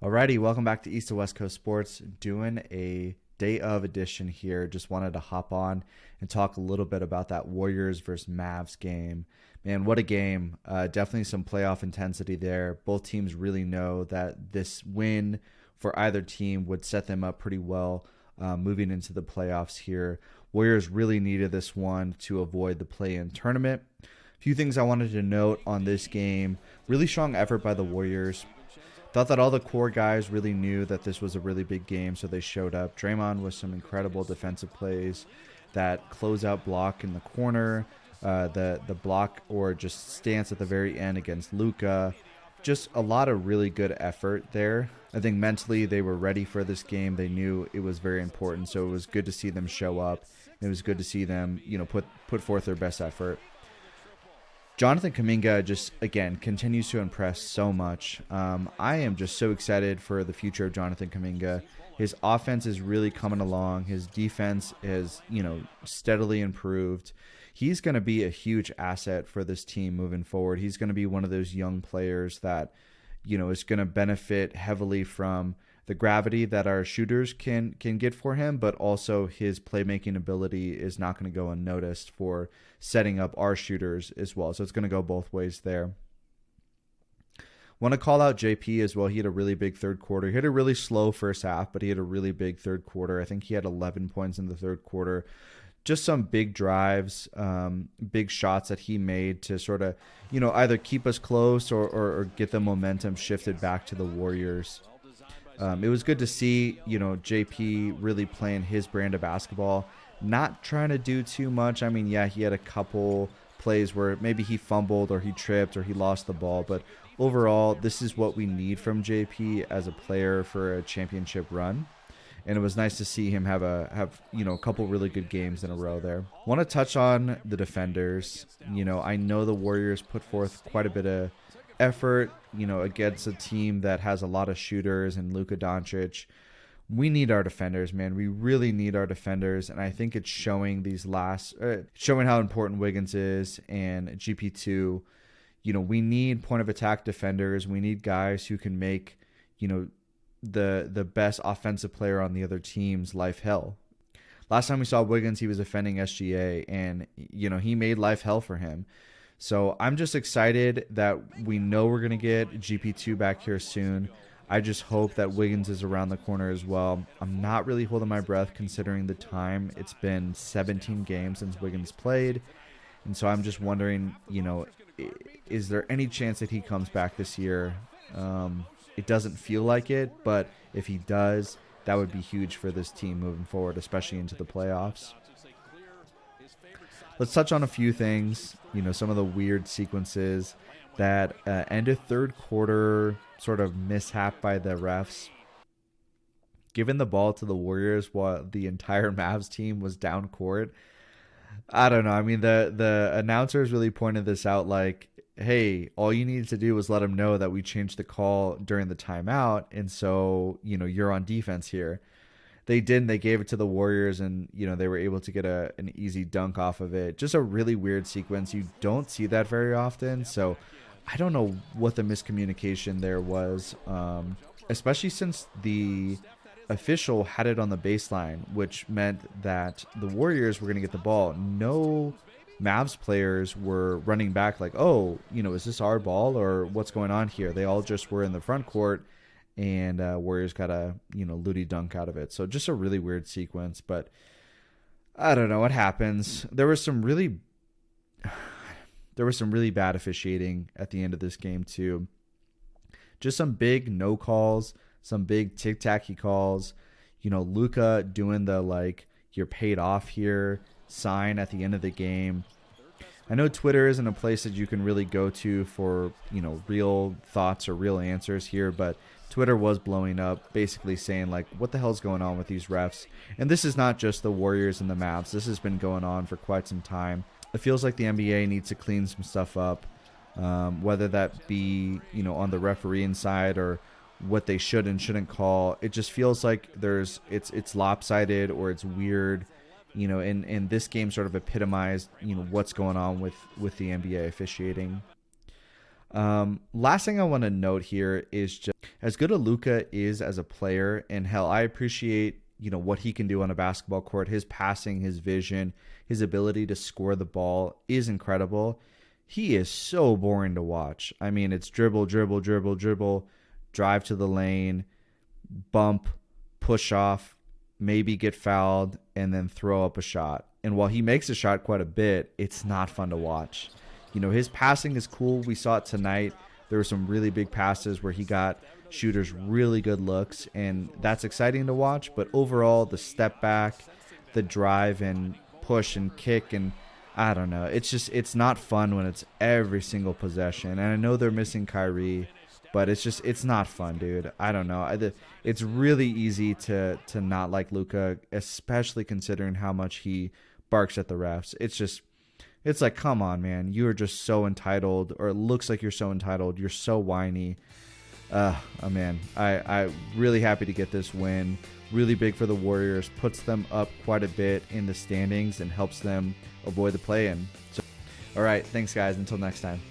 Alrighty, welcome back to E2W Coast Sports. Doing a day of edition here. Just wanted to hop on and talk a little bit about that Warriors versus Mavs game. Man, what a game. Definitely some playoff intensity there. Both teams really know that this win for either team would set them up pretty well moving into the playoffs here. Warriors really needed this one to avoid the play-in tournament. A few things I wanted to note on this game. Really strong effort by the Warriors. Thought that all the core guys really knew that this was a really big game, so they showed up. Draymond with some incredible defensive plays, that closeout block in the corner, the block or just stance at the very end against Luka. Just a lot of really good effort there. I think mentally they were ready for this game. They knew it was very important, so it was good to see them show up. It was good to see them, put forth their best effort. Jonathan Kuminga just, again, continues to impress so much. I am just so excited for the future of Jonathan Kuminga. His offense is really coming along. His defense is, steadily improved. He's going to be a huge asset for this team moving forward. He's going to be one of those young players that, is going to benefit heavily from the gravity that our shooters can get for him, but also his playmaking ability is not going to go unnoticed for setting up our shooters as well. So it's going to go both ways there. Want to call out JP as well. He had a really big third quarter. He had a really slow first half, but he had a really big third quarter. I think he had 11 points in the third quarter. Just some big drives, big shots that he made to sort of, either keep us close or get the momentum shifted back to the Warriors. It was good to see, JP really playing his brand of basketball, not trying to do too much. I mean, yeah, he had a couple plays where maybe he fumbled or he tripped or he lost the ball, but overall, this is what we need from JP as a player for a championship run. And it was nice to see him have a couple really good games in a row there. Want to touch on the defenders. I know the Warriors put forth quite a bit of effort, against a team that has a lot of shooters and Luka Doncic. We need our defenders, man. We really need our defenders, and I think it's showing showing how important Wiggins is and GP2. We need point of attack defenders. We need guys who can make, the best offensive player on the other team's life hell. Last time we saw Wiggins, he was defending SGA, and he made life hell for him. So I'm just excited that we know we're going to get GP2 back here soon. I just hope that Wiggins is around the corner as well. I'm not really holding my breath considering the time. It's been 17 games since Wiggins played. And so I'm just wondering, is there any chance that he comes back this year? It doesn't feel like it, but if he does, that would be huge for this team moving forward, especially into the playoffs. Let's touch on a few things, some of the weird sequences that end of third quarter sort of mishap by the refs. Giving the ball to the Warriors while the entire Mavs team was down court. I don't know. I mean, the announcers really pointed this out like, hey, all you needed to do was let them know that we changed the call during the timeout, and so, you're on defense here. They didn't. They gave it to the Warriors, and they were able to get an easy dunk off of it. Just a really weird sequence. You don't see that very often, so I don't know what the miscommunication there was, especially since the official had it on the baseline, which meant that the Warriors were going to get the ball. No Mavs players were running back like, oh, is this our ball or what's going on here? They all just were in the front court. And Warriors got a Ludy dunk out of it. So just a really weird sequence, but I don't know what happens. There was some really bad officiating at the end of this game too. Just some big no calls, some big tic-tacky calls. Luka doing the you're paid off here sign at the end of the game. I know Twitter isn't a place that you can really go to for real thoughts or real answers here, but Twitter was blowing up, basically saying, what the hell's going on with these refs? And this is not just the Warriors and the Mavs. This has been going on for quite some time. It feels like the NBA needs to clean some stuff up, whether that be, on the refereeing side or what they should and shouldn't call. It just feels like it's lopsided or it's weird, and this game sort of epitomized, what's going on with the NBA officiating. Last thing I want to note here is just, as good as Luka is as a player, and hell, I appreciate, what he can do on a basketball court. His passing, his vision, his ability to score the ball is incredible. He is so boring to watch. I mean, it's dribble, dribble, dribble, dribble, drive to the lane, bump, push off, maybe get fouled, and then throw up a shot. And while he makes a shot quite a bit, it's not fun to watch. His passing is cool. We saw it tonight. There were some really big passes where he got shooters really good looks, and that's exciting to watch. But overall, the step back, the drive and push and kick, and I don't know. It's not fun when it's every single possession. And I know they're missing Kyrie, but it's not fun, dude. I don't know. It's really easy to not like Luka, especially considering how much he barks at the refs. It's like, come on, man. You are just so entitled, or it looks like you're so entitled. You're so whiny. Oh, man. I really happy to get this win. Really big for the Warriors. Puts them up quite a bit in the standings and helps them avoid the play-in. So, all right. Thanks, guys. Until next time.